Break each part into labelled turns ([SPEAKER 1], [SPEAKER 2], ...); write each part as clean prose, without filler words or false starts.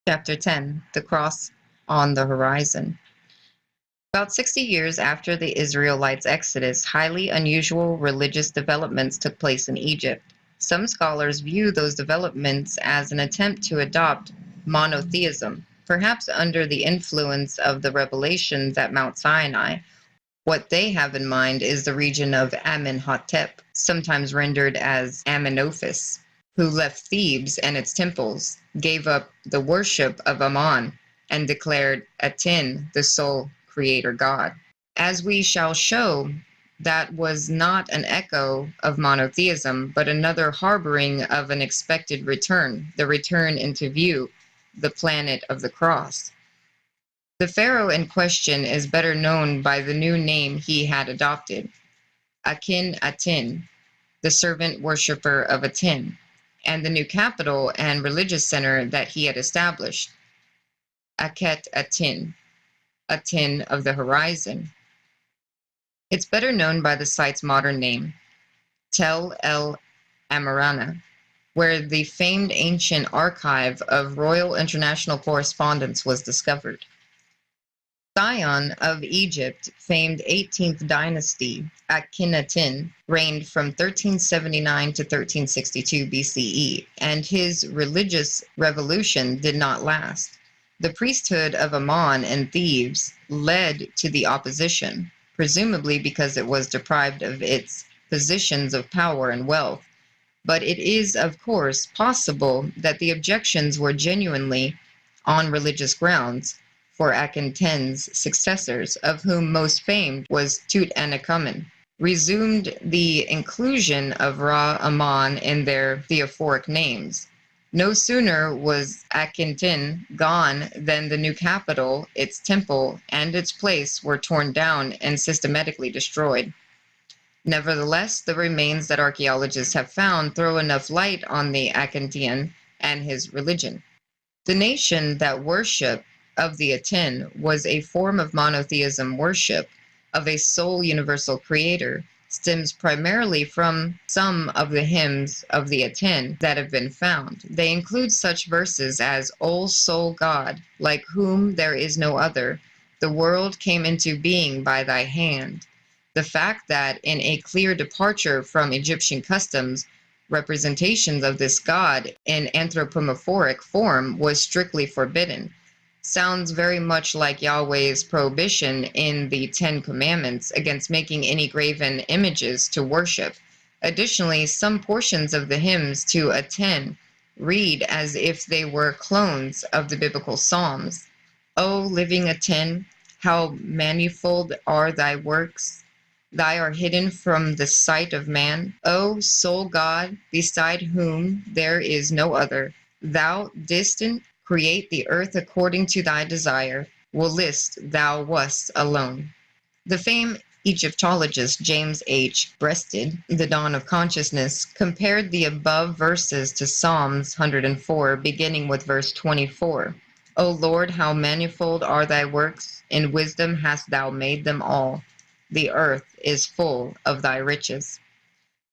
[SPEAKER 1] Chapter 10, The Cross on the Horizon. About 60 years after the Israelites' exodus, highly unusual religious developments took place in Egypt. Some scholars view those developments as an attempt to adopt monotheism, perhaps under the influence of the revelations at Mount Sinai. What they have in mind is the region of Amenhotep, sometimes rendered as Amenophis, who left Thebes and its temples, gave up the worship of Ammon, and declared Aten the sole creator god. As we shall show, that was not an echo of monotheism, but another harboring of an expected return, the return into view, the planet of the cross. The pharaoh in question is better known by the new name he had adopted, Aten, the servant worshipper of Aten, and the new capital and religious center that he had established, Akhet Aten, Aten of the horizon. It's better known by the site's modern name, Tel El Amarna, where the famed ancient archive of Royal International Correspondence was discovered. Sion of Egypt, famed 18th dynasty, Akhenaten, reigned from 1379 to 1362 BCE, and his religious revolution did not last. The priesthood of Ammon in Thebes led to the opposition, presumably because it was deprived of its positions of power and wealth. But it is, of course, possible that the objections were genuinely on religious grounds, for Akhenaten's successors, of whom most famed was Tutankhamun, resumed the inclusion of Ra-Amman in their theophoric names. No sooner was Akhenaten gone than the new capital, its temple, and its place were torn down and systematically destroyed. Nevertheless, the remains that archaeologists have found throw enough light on the Akhenaten and his religion. The nation that worshipped of the Aten was a form of monotheism worship of a sole universal creator, stems primarily from some of the hymns of the Aten that have been found. They include such verses as, O sole God, like whom there is no other, the world came into being by thy hand. The fact that, in a clear departure from Egyptian customs, representations of this god in anthropomorphic form was strictly forbidden sounds very much like Yahweh's prohibition in the Ten Commandments against making any graven images to worship. Additionally, some portions of the hymns to Aten read as if they were clones of the biblical Psalms. O living Aten, how manifold are thy works! Thy are hidden from the sight of man. O sole God, beside whom there is no other, thou distant create the earth according to thy desire, will list thou wast alone. The famed Egyptologist James H. Breasted, The Dawn of Consciousness, compared the above verses to Psalms 104, beginning with verse 24. O Lord, how manifold are thy works! In wisdom hast thou made them all. The earth is full of thy riches.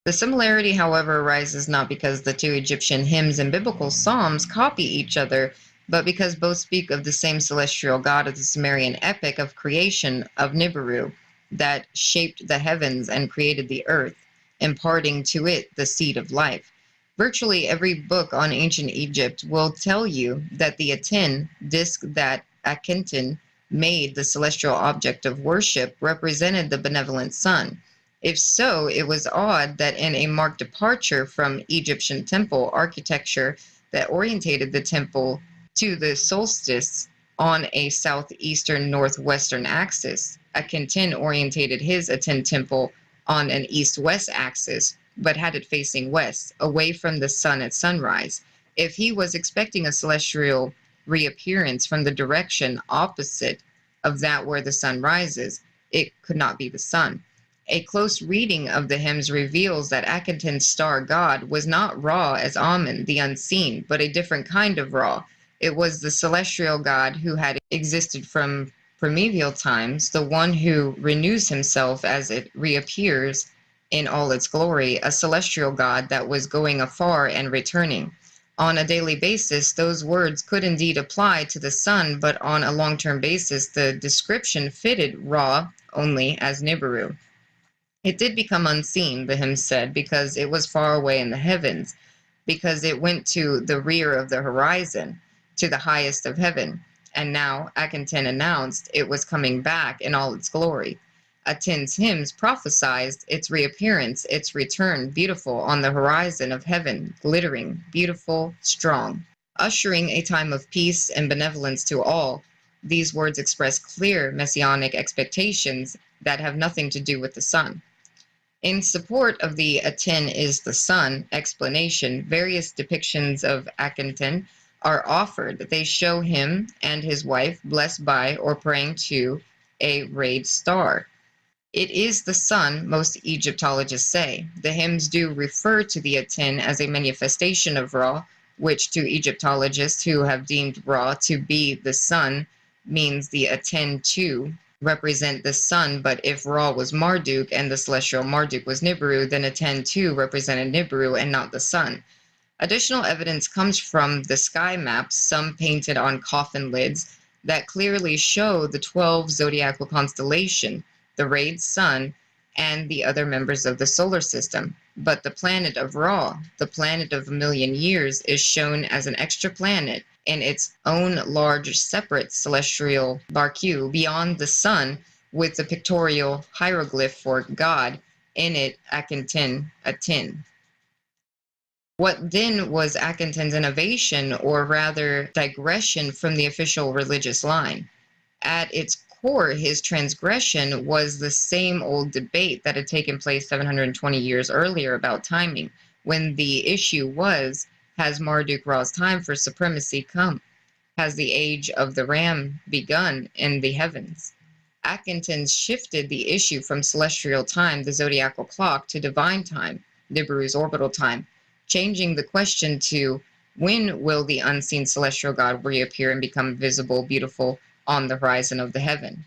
[SPEAKER 1] The similarity, however, arises not because the two Egyptian hymns and biblical psalms copy each other, but because both speak of the same celestial god of the Sumerian epic of creation of Nibiru that shaped the heavens and created the earth, imparting to it the seed of life. Virtually every book on ancient Egypt will tell you that the Aten disk that Akhenaten made the celestial object of worship represented the benevolent sun. If so, it was odd that in a marked departure from Egyptian temple architecture that orientated the temple to the solstice on a southeastern northwestern axis, Akhenaten orientated his Aten temple on an east-west axis, but had it facing west, away from the sun at sunrise. If he was expecting a celestial reappearance from the direction opposite of that where the sun rises, it could not be the sun. A close reading of the hymns reveals that Akhenaten's star god was not Ra as Amun, the unseen, but a different kind of Ra. It was the celestial god who had existed from primeval times, the one who renews himself as it reappears in all its glory, a celestial god that was going afar and returning. On a daily basis, those words could indeed apply to the sun, but on a long-term basis, the description fitted Ra only as Nibiru. It did become unseen, the hymn said, because it was far away in the heavens, because it went to the rear of the horizon, to the highest of heaven. And now Akhenaten announced it was coming back in all its glory. Aten's hymns prophesied its reappearance, its return, beautiful on the horizon of heaven, glittering, beautiful, strong. Ushering a time of peace and benevolence to all, these words express clear messianic expectations that have nothing to do with the sun. In support of the Aten is the sun explanation, various depictions of Akhenaten are offered. They show him and his wife blessed by or praying to a rayed star. It is the sun, most Egyptologists say. The hymns do refer to the Aten as a manifestation of Ra, which to Egyptologists who have deemed Ra to be the sun means the Aten too represent the sun, but if Ra was Marduk and the celestial Marduk was Nibiru, then Aten too represented Nibiru and not the sun. Additional evidence comes from the sky maps, some painted on coffin lids, that clearly show the 12 zodiacal constellation, the rayed sun, and the other members of the solar system. But the planet of Ra, the planet of a million years, is shown as an extra planet in its own large separate celestial barque beyond the sun, with the pictorial hieroglyph for God in it, Akhenaten, Aten. What then was Akhenaten's innovation, or rather digression from the official religious line? At its core, his transgression was the same old debate that had taken place 720 years earlier about timing, when the issue was, has Marduk Ra's time for supremacy come? Has the age of the ram begun in the heavens? Akhenaten shifted the issue from celestial time, the zodiacal clock, to divine time, Nibiru's orbital time, changing the question to when will the unseen celestial god reappear and become visible, beautiful on the horizon of the heaven?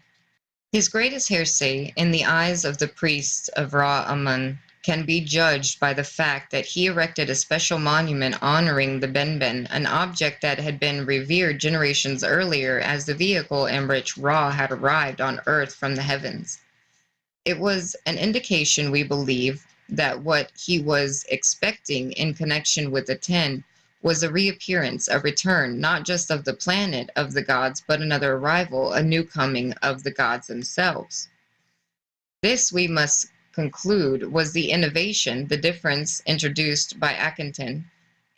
[SPEAKER 1] His greatest heresy in the eyes of the priests of Ra Amun can be judged by the fact that he erected a special monument honoring the Benben, an object that had been revered generations earlier as the vehicle in which Ra had arrived on earth from the heavens. It was an indication, we believe, that what he was expecting in connection with the Ten was a reappearance, a return, not just of the planet of the gods, but another arrival, a new coming of the gods themselves. This, we must conclude, was the innovation, the difference introduced by Akhenaten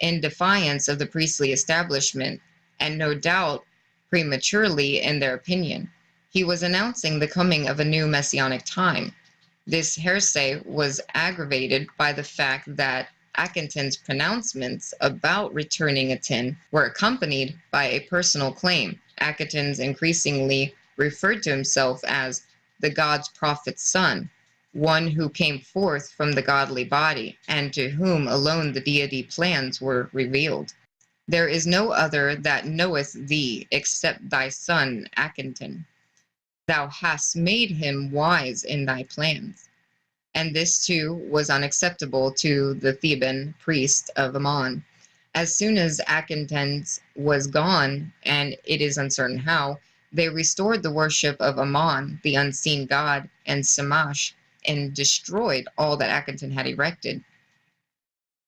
[SPEAKER 1] in defiance of the priestly establishment, and no doubt prematurely in their opinion. He was announcing the coming of a new messianic time. This heresy was aggravated by the fact that Akhenaten's pronouncements about returning Aten were accompanied by a personal claim. Akhenaten increasingly referred to himself as the god's prophet's son, one who came forth from the godly body, and to whom alone the deity plans were revealed. There is no other that knoweth thee except thy son Akhenaten. Thou hast made him wise in thy plans. And this too was unacceptable to the Theban priest of Ammon. As soon as Akhenaten was gone, and it is uncertain how, they restored the worship of Ammon, the unseen god, and Shamash, and destroyed all that Akhenaten had erected.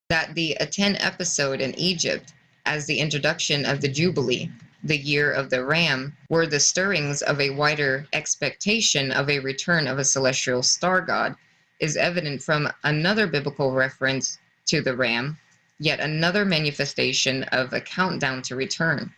[SPEAKER 1] That the Aten episode in Egypt, as the introduction of the Jubilee, the year of the ram, were the stirrings of a wider expectation of a return of a celestial star god, is evident from another biblical reference to the ram, yet another manifestation of a countdown to return.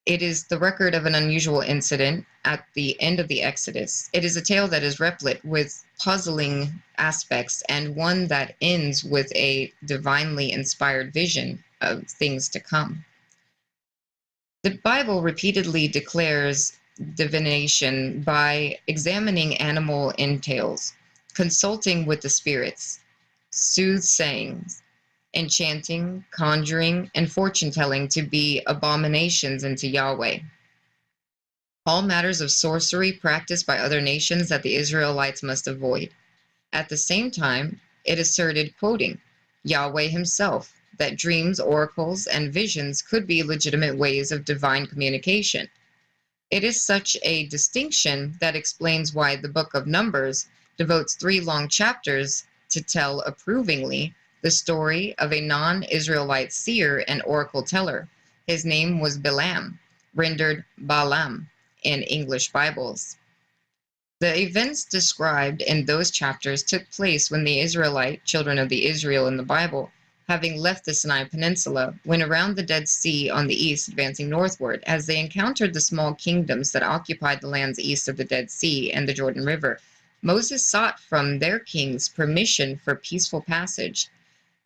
[SPEAKER 1] It is the record of an unusual incident at the end of the Exodus. It is a tale that is replete with puzzling aspects and one that ends with a divinely inspired vision of things to come. The Bible repeatedly declares divination by examining animal entails, consulting with the spirits, soothsayings, enchanting, conjuring, and fortune-telling to be abominations unto Yahweh. All matters of sorcery practiced by other nations that the Israelites must avoid. At the same time, it asserted, quoting, Yahweh himself, that dreams, oracles, and visions could be legitimate ways of divine communication. It is such a distinction that explains why the book of Numbers devotes 3 long chapters to tell approvingly the story of a non-Israelite seer and oracle teller. His name was Bilam, rendered Balaam in English Bibles. The events described in those chapters took place when the Israelite children of the Israel in the Bible, having left the Sinai Peninsula, went around the Dead Sea on the east, advancing northward. As they encountered the small kingdoms that occupied the lands east of the Dead Sea and the Jordan River, Moses sought from their kings permission for peaceful passage.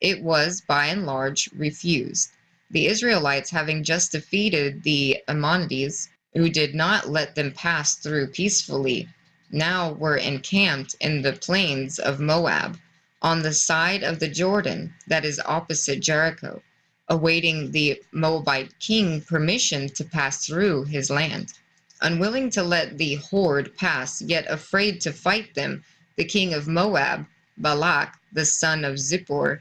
[SPEAKER 1] It was, by and large, refused. The Israelites, having just defeated the Ammonites, who did not let them pass through peacefully, now were encamped in the plains of Moab, on the side of the Jordan that is opposite Jericho, awaiting the Moabite king permission to pass through his land. Unwilling to let the horde pass, yet afraid to fight them, the king of Moab, Balak, the son of Zippor,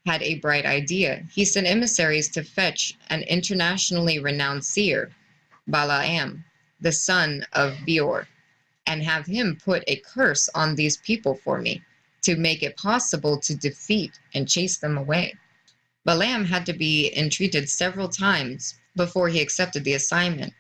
[SPEAKER 1] had a bright idea. He sent emissaries to fetch an internationally renowned seer, Balaam, the son of Beor, and have him put a curse on these people for me, to make it possible to defeat and chase them away. Balaam had to be entreated several times before he accepted the assignment.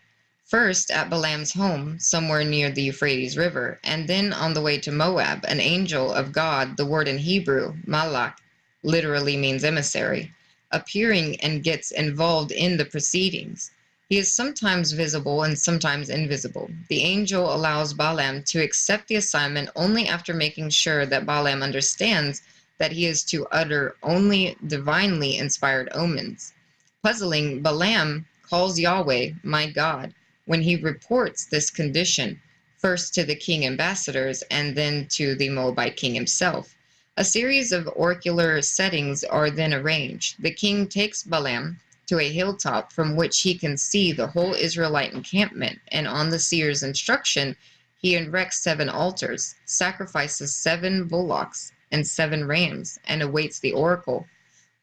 [SPEAKER 1] First at Balaam's home, somewhere near the Euphrates River, and then on the way to Moab, an angel of God, the word in Hebrew, malach, literally means emissary, appearing and gets involved in the proceedings. He is sometimes visible and sometimes invisible. The angel allows Balaam to accept the assignment only after making sure that Balaam understands that he is to utter only divinely inspired omens. Puzzling, Balaam calls Yahweh, my God, when he reports this condition, first to the king ambassadors and then to the Moabite king himself. A series of oracular settings are then arranged. The king takes Balaam to a hilltop from which he can see the whole Israelite encampment, and on the seer's instruction, he erects 7 altars, sacrifices 7 bullocks and 7 rams, and awaits the oracle.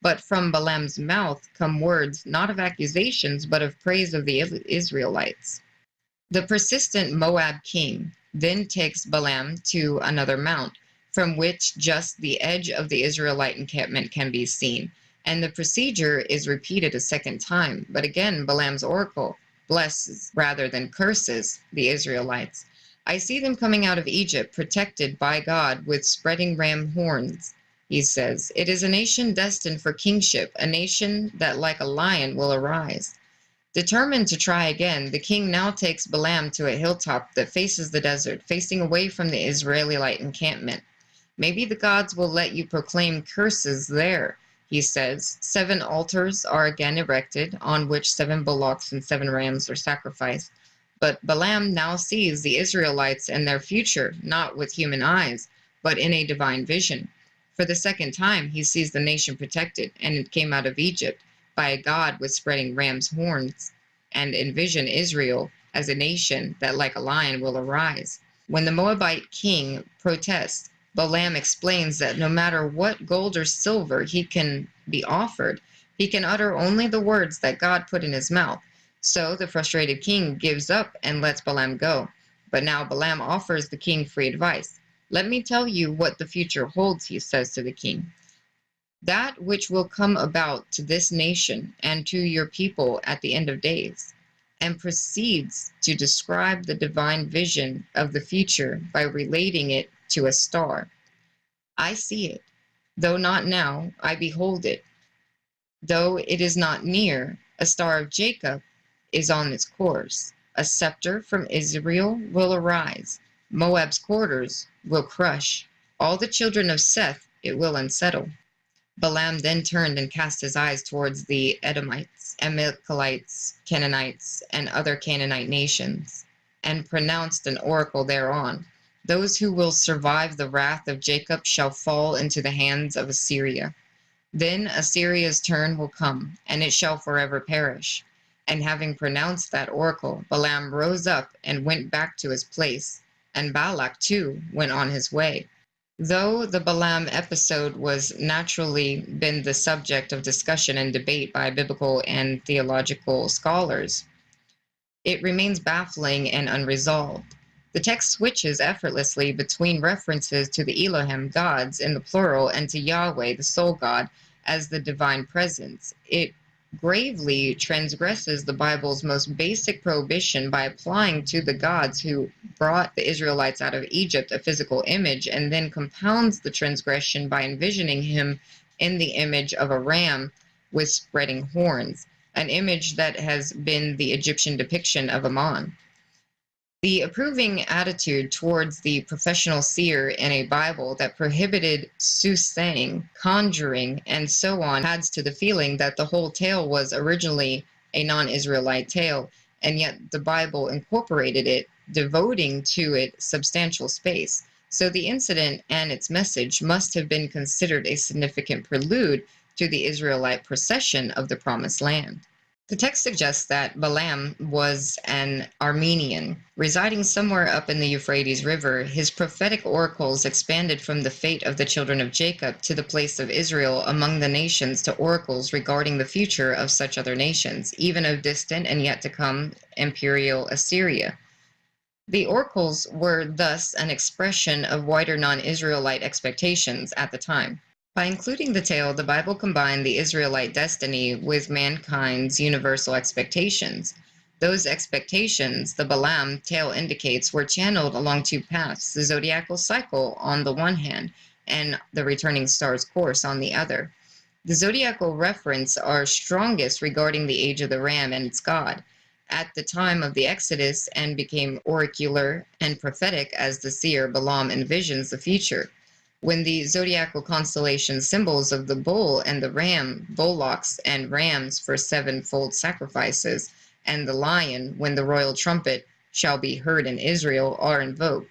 [SPEAKER 1] But from Balaam's mouth come words not of accusations, but of praise of the Israelites. The persistent Moab king then takes Balaam to another mount, from which just the edge of the Israelite encampment can be seen. And the procedure is repeated a second time, but again Balaam's oracle blesses rather than curses the Israelites. I see them coming out of Egypt, protected by God with spreading ram horns, he says. It is a nation destined for kingship, a nation that like a lion will arise. Determined to try again, the king now takes Balaam to a hilltop that faces the desert, facing away from the Israelite encampment. Maybe the gods will let you proclaim curses there, he says. 7 altars are again erected, on which 7 bullocks and 7 rams are sacrificed. But Balaam now sees the Israelites and their future, not with human eyes, but in a divine vision. For the second time, he sees the nation protected, and it came out of Egypt, by a God with spreading ram's horns, and envision Israel as a nation that like a lion will arise. When the Moabite king protests, Balaam explains that no matter what gold or silver he can be offered, he can utter only the words that God put in his mouth. So the frustrated king gives up and lets Balaam go. But now Balaam offers the king free advice. Let me tell you what the future holds, he says to the king. That which will come about to this nation and to your people at the end of days, and proceeds to describe the divine vision of the future by relating it to a star. I see it, though not now, I behold it. Though it is not near, a star of Jacob is on its course. A scepter from Israel will arise. Moab's quarters will crush. All the children of Seth it will unsettle. Balaam then turned and cast his eyes towards the Edomites, Amalekites, Canaanites, and other Canaanite nations, and pronounced an oracle thereon. Those who will survive the wrath of Jacob shall fall into the hands of Assyria. Then Assyria's turn will come, and it shall forever perish. And having pronounced that oracle, Balaam rose up and went back to his place, and Balak too went on his way. Though the Balaam episode was naturally been the subject of discussion and debate by biblical and theological scholars, it remains baffling and unresolved. The text switches effortlessly between references to the Elohim gods in the plural and to Yahweh, the sole God, as the divine presence. It gravely transgresses the Bible's most basic prohibition by applying to the gods who brought the Israelites out of Egypt a physical image, and then compounds the transgression by envisioning him in the image of a ram with spreading horns, an image that has been the Egyptian depiction of Ammon. The approving attitude towards the professional seer in a Bible that prohibited soothsaying, conjuring, and so on adds to the feeling that the whole tale was originally a non-Israelite tale, and yet the Bible incorporated it, devoting to it substantial space. So the incident and its message must have been considered a significant prelude to the Israelite procession of the Promised Land. The text suggests that Balaam was an Armenian. Residing somewhere up in the Euphrates River, his prophetic oracles expanded from the fate of the children of Jacob to the place of Israel among the nations to oracles regarding the future of such other nations, even of distant and yet to come imperial Assyria. The oracles were thus an expression of wider non-Israelite expectations at the time. By including the tale, the Bible combined the Israelite destiny with mankind's universal expectations. Those expectations, the Balaam tale indicates, were channeled along two paths, the zodiacal cycle on the one hand, and the returning star's course on the other. The zodiacal references are strongest regarding the age of the ram and its god, at the time of the Exodus, and became oracular and prophetic as the seer Balaam envisions the future. When the zodiacal constellation symbols of the bull and the ram, bullocks and rams for sevenfold sacrifices, and the lion, when the royal trumpet shall be heard in Israel, are invoked.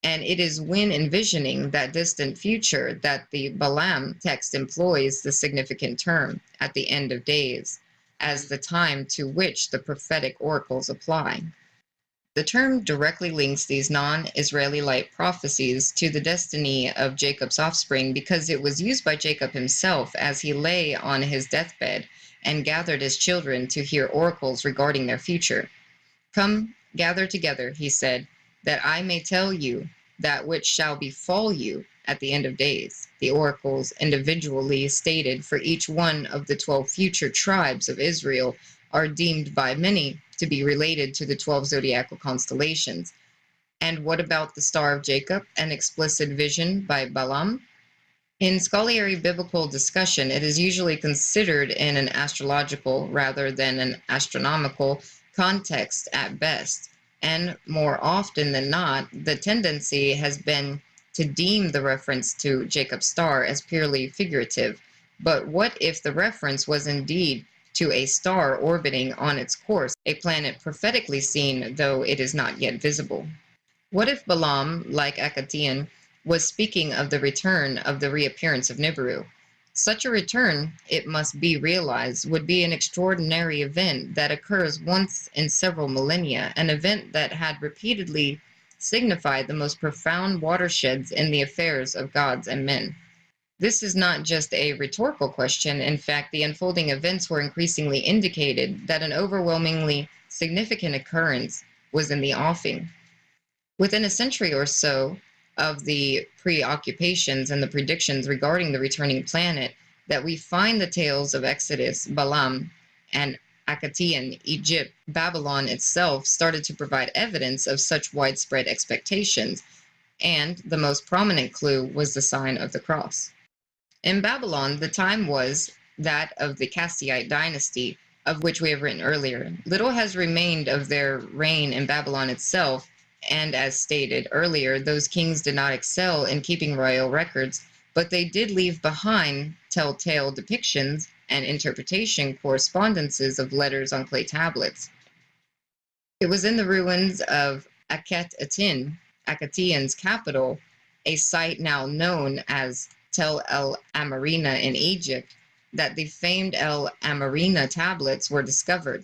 [SPEAKER 1] And it is when envisioning that distant future that the Balaam text employs the significant term, at the end of days, as the time to which the prophetic oracles apply. The term directly links these non-Israelite prophecies to the destiny of Jacob's offspring because it was used by Jacob himself as he lay on his deathbed and gathered his children to hear oracles regarding their future. "Come, gather together," he said, "that I may tell you that which shall befall you at the end of days." The oracles individually stated for each one of the 12 future tribes of Israel are deemed by many to be related to the 12 zodiacal constellations. And what about the Star of Jacob, an explicit vision by Balaam? In scholarly biblical discussion, it is usually considered in an astrological rather than an astronomical context at best, and more often than not, the tendency has been to deem the reference to Jacob's star as purely figurative. But what if the reference was indeed to a star orbiting on its course, a planet prophetically seen, though it is not yet visible? What if Balaam, like Akkadian, was speaking of the return of the reappearance of Nibiru? Such a return, it must be realized, would be an extraordinary event that occurs once in several millennia, an event that had repeatedly signified the most profound watersheds in the affairs of gods and men. This is not just a rhetorical question. In fact, the unfolding events were increasingly indicated that an overwhelmingly significant occurrence was in the offing. Within a century or so of the preoccupations and the predictions regarding the returning planet, that we find the tales of Exodus, Balaam, and Akkadian Egypt, Babylon itself started to provide evidence of such widespread expectations, and the most prominent clue was the sign of the cross. In Babylon, the time was that of the Kassite dynasty, of which we have written earlier. Little has remained of their reign in Babylon itself, and as stated earlier, those kings did not excel in keeping royal records, but they did leave behind telltale depictions and interpretation correspondences of letters on clay tablets. It was in the ruins of Akhet Atin, Akkadian's capital, a site now known as Tel el Amarina in Egypt, that the famed El Amarina tablets were discovered.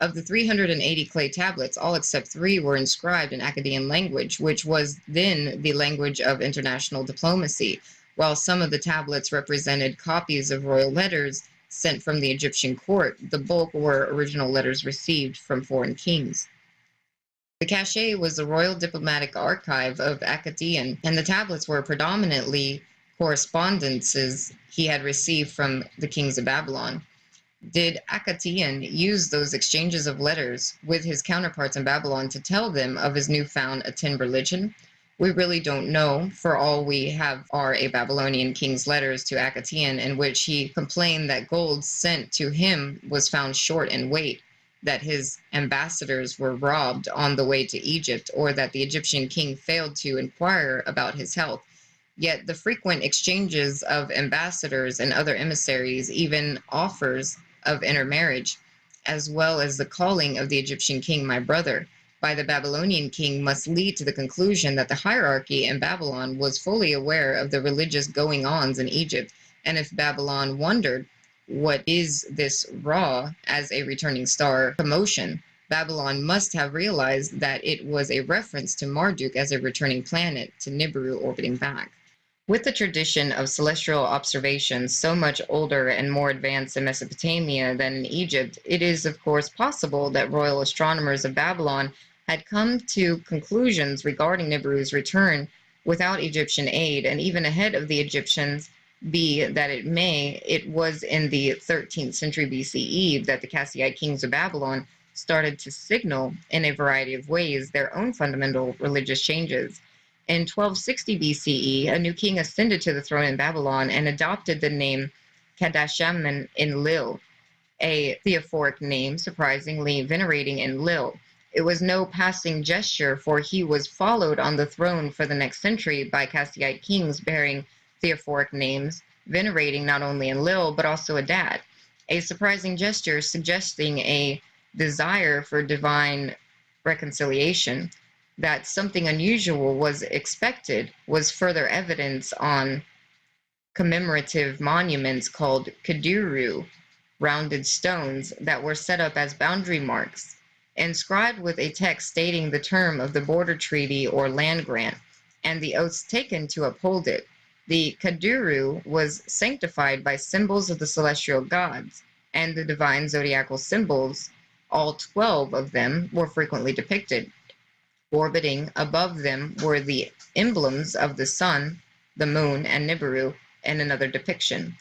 [SPEAKER 1] Of the 380 clay tablets, all except 3 were inscribed in Akkadian language, which was then the language of international diplomacy, while some of the tablets represented copies of royal letters sent from the Egyptian court. The bulk were original letters received from foreign kings. The cache was the Royal Diplomatic Archive of Akkadian, and the tablets were predominantly correspondences he had received from the kings of Babylon. Did Akkadian use those exchanges of letters with his counterparts in Babylon to tell them of his newfound Aten religion? We really don't know, for all we have are a Babylonian king's letters to Akkadian in which he complained that gold sent to him was found short in weight, that his ambassadors were robbed on the way to Egypt, or that the Egyptian king failed to inquire about his health. Yet the frequent exchanges of ambassadors and other emissaries, even offers of intermarriage, as well as the calling of the Egyptian king my brother by the Babylonian king, must lead to the conclusion that the hierarchy in Babylon was fully aware of the religious going-ons in Egypt, and if Babylon wondered, what is this Ra as a returning star commotion, Babylon must have realized that it was a reference to Marduk as a returning planet, to Nibiru orbiting back. With the tradition of celestial observations so much older and more advanced in Mesopotamia than in Egypt, it is of course possible that royal astronomers of Babylon had come to conclusions regarding Nibiru's return without Egyptian aid, and even ahead of the Egyptians. Be that it may, it was in the 13th century BCE that the Kassite kings of Babylon started to signal in a variety of ways their own fundamental religious changes. In 1260 BCE, a new king ascended to the throne in Babylon and adopted the name Kadashaman Enlil, a theophoric name surprisingly venerating Enlil. It was no passing gesture, for he was followed on the throne for the next century by Kassite kings bearing theophoric names, venerating not only Enlil but also Adad, a surprising gesture suggesting a desire for divine reconciliation. That something unusual was expected was further evidence on commemorative monuments called Kaduru, rounded stones that were set up as boundary marks, inscribed with a text stating the term of the border treaty or land grant, and the oaths taken to uphold it. The Kaduru was sanctified by symbols of the celestial gods, and the divine zodiacal symbols, all 12 of them, were frequently depicted. Orbiting above them were the emblems of the sun, the moon, and Nibiru in another depiction.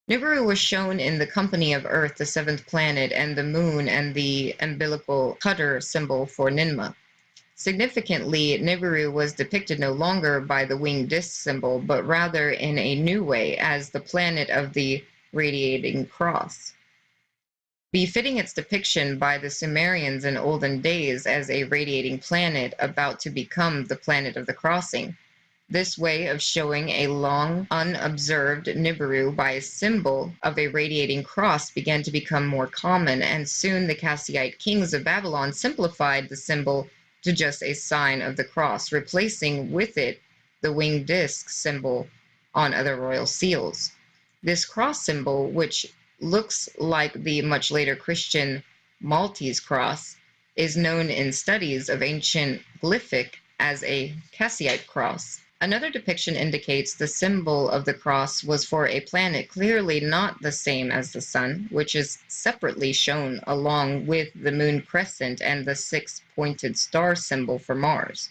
[SPEAKER 1] Nibiru was shown in the company of Earth, the seventh planet, and the moon and the umbilical cutter symbol for Ninmah. Significantly, Nibiru was depicted no longer by the winged disc symbol, but rather in a new way as the planet of the radiating cross, befitting its depiction by the Sumerians in olden days as a radiating planet about to become the planet of the crossing. This way of showing a long unobserved Nibiru by a symbol of a radiating cross began to become more common, and soon the Kassite kings of Babylon simplified the symbol to just a sign of the cross, replacing with it the winged disc symbol on other royal seals. This cross symbol, which looks like the much later Christian Maltese cross, is known in studies of ancient glyphic as a Kassite cross. Another depiction indicates the symbol of the cross was for a planet clearly not the same as the sun, which is separately shown along with the moon crescent and the six-pointed star symbol for Mars.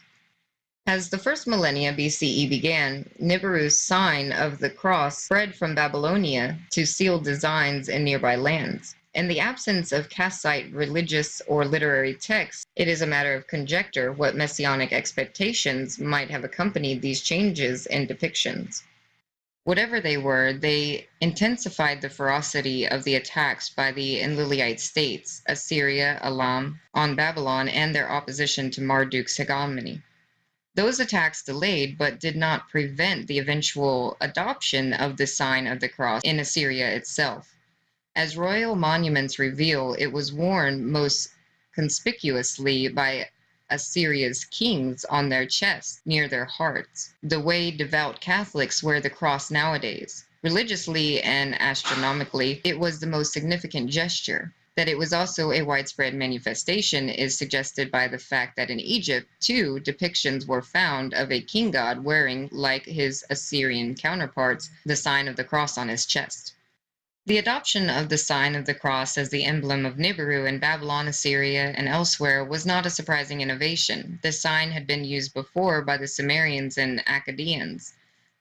[SPEAKER 1] As the first millennia BCE began, Nibiru's sign of the cross spread from Babylonia to sealed designs in nearby lands. In the absence of Kassite religious or literary texts, it is a matter of conjecture what messianic expectations might have accompanied these changes in depictions. Whatever they were, they intensified the ferocity of the attacks by the Enlilite states, Assyria, Elam, on Babylon, and their opposition to Marduk's hegemony. Those attacks delayed but did not prevent the eventual adoption of the sign of the cross in Assyria itself. As royal monuments reveal, it was worn most conspicuously by Assyria's kings on their chests near their hearts, the way devout Catholics wear the cross nowadays. Religiously and astronomically, it was the most significant gesture. That it was also a widespread manifestation is suggested by the fact that in Egypt, too, depictions were found of a king god wearing, like his Assyrian counterparts, the sign of the cross on his chest. The adoption of the sign of the cross as the emblem of Nibiru in Babylon, Assyria, and elsewhere was not a surprising innovation. The sign had been used before by the Sumerians and Akkadians.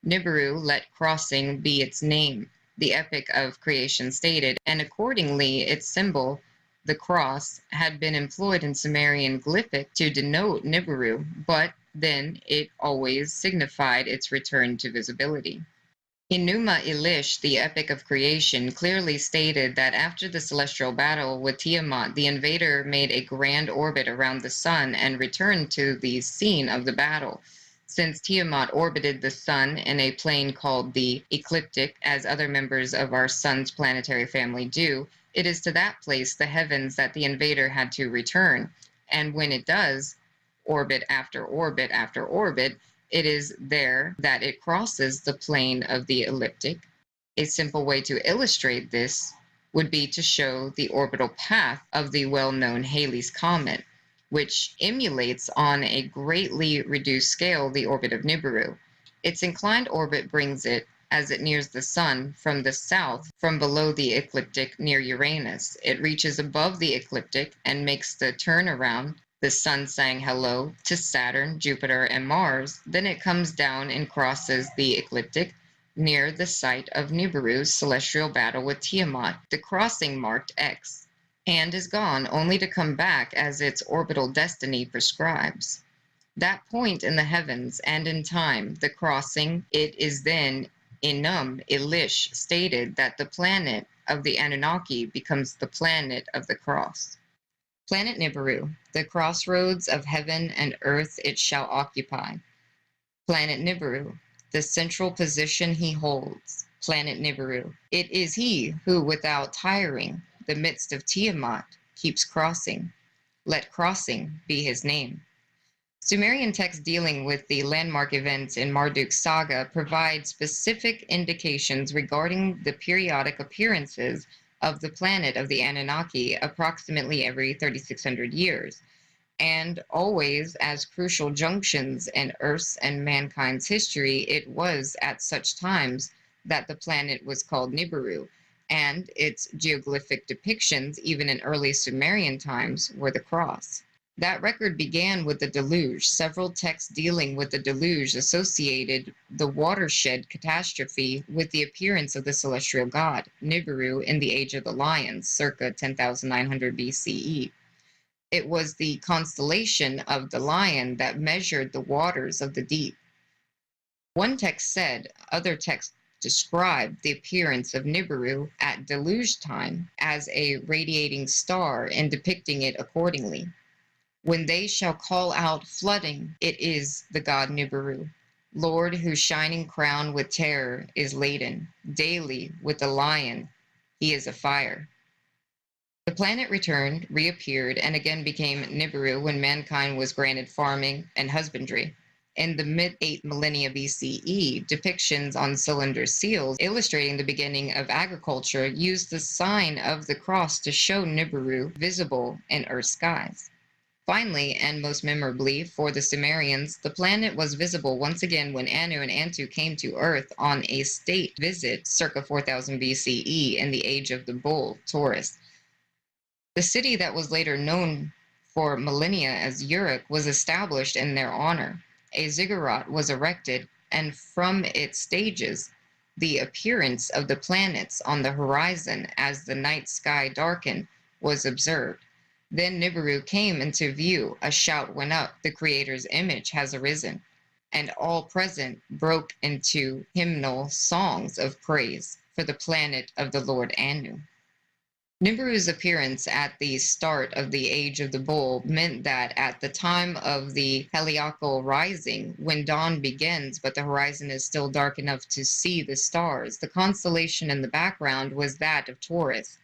[SPEAKER 1] Nibiru let crossing be its name, the epic of creation stated, and accordingly its symbol, the cross, had been employed in Sumerian glyphic to denote Nibiru, but then it always signified its return to visibility. Enuma Elish, the epic of creation, clearly stated that after the celestial battle with Tiamat, the invader made a grand orbit around the sun and returned to the scene of the battle. Since Tiamat orbited the sun in a plane called the ecliptic, as other members of our sun's planetary family do, it is to that place, the heavens, that the invader had to return. And when it does, orbit after orbit after orbit, it is there that it crosses the plane of the ecliptic. A simple way to illustrate this would be to show the orbital path of the well-known Halley's Comet, which emulates on a greatly reduced scale the orbit of Nibiru. Its inclined orbit brings it, as it nears the sun, from the south, from below the ecliptic near Uranus. It reaches above the ecliptic and makes the turnaround. The sun saying hello to Saturn, Jupiter, and Mars. Then it comes down and crosses the ecliptic near the site of Nibiru's celestial battle with Tiamat. The crossing marked X, and is gone, only to come back as its orbital destiny prescribes. That point in the heavens and in time, the crossing, it is then Enum Elish stated that the planet of the Anunnaki becomes the planet of the cross. Planet Nibiru, the crossroads of heaven and earth it shall occupy. Planet Nibiru, the central position he holds. Planet Nibiru, it is he who, without tiring, the midst of Tiamat, keeps crossing. Let crossing be his name. Sumerian texts dealing with the landmark events in Marduk's saga provide specific indications regarding the periodic appearances of the planet of the Anunnaki approximately every 3,600 years, and always as crucial junctions in Earth's and mankind's history. It was at such times that the planet was called Nibiru, and its geoglyphic depictions, even in early Sumerian times, were the cross. That record began with the deluge. Several texts dealing with the deluge associated the watershed catastrophe with the appearance of the celestial god, Nibiru, in the Age of the Lions, circa 10,900 BCE. It was the constellation of the lion that measured the waters of the deep. One text said, other texts described the appearance of Nibiru at deluge time as a radiating star and depicting it accordingly. When they shall call out flooding, it is the god Nibiru, Lord whose shining crown with terror is laden, daily with the lion, he is a fire. The planet returned, reappeared, and again became Nibiru when mankind was granted farming and husbandry. In the mid-8th millennia BCE, depictions on cylinder seals illustrating the beginning of agriculture used the sign of the cross to show Nibiru visible in Earth's skies. Finally, and most memorably for the Sumerians, the planet was visible once again when Anu and Antu came to Earth on a state visit circa 4000 BCE in the age of the bull, Taurus. The city that was later known for millennia as Uruk was established in their honor. A ziggurat was erected, and from its stages, the appearance of the planets on the horizon as the night sky darkened was observed. Then Nibiru came into view. A shout went up, the Creator's image has arisen, and all present broke into hymnal songs of praise for the planet of the Lord Anu. Nibiru's appearance at the start of the Age of the Bull meant that at the time of the heliacal rising, when dawn begins but the horizon is still dark enough to see the stars, the constellation in the background was that of Taurus.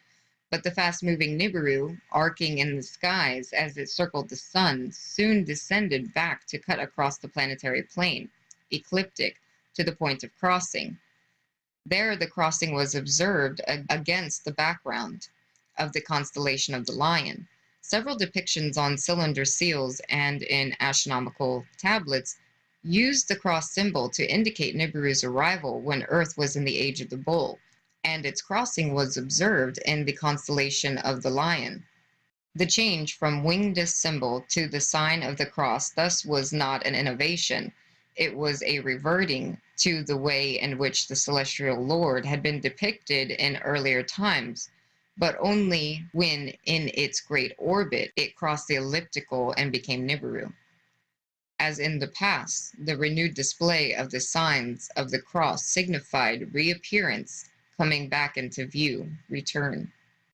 [SPEAKER 1] But the fast-moving Nibiru, arcing in the skies as it circled the sun, soon descended back to cut across the planetary plane, ecliptic, to the point of crossing. There the crossing was observed against the background of the constellation of the Lion. Several depictions on cylinder seals and in astronomical tablets used the cross symbol to indicate Nibiru's arrival when Earth was in the age of the Bull, and its crossing was observed in the constellation of the Lion. The change from winged symbol to the sign of the cross thus was not an innovation. It was a reverting to the way in which the celestial Lord had been depicted in earlier times, but only when in its great orbit it crossed the elliptical and became Nibiru. As in the past, the renewed display of the signs of the cross signified reappearance, coming back into view, return.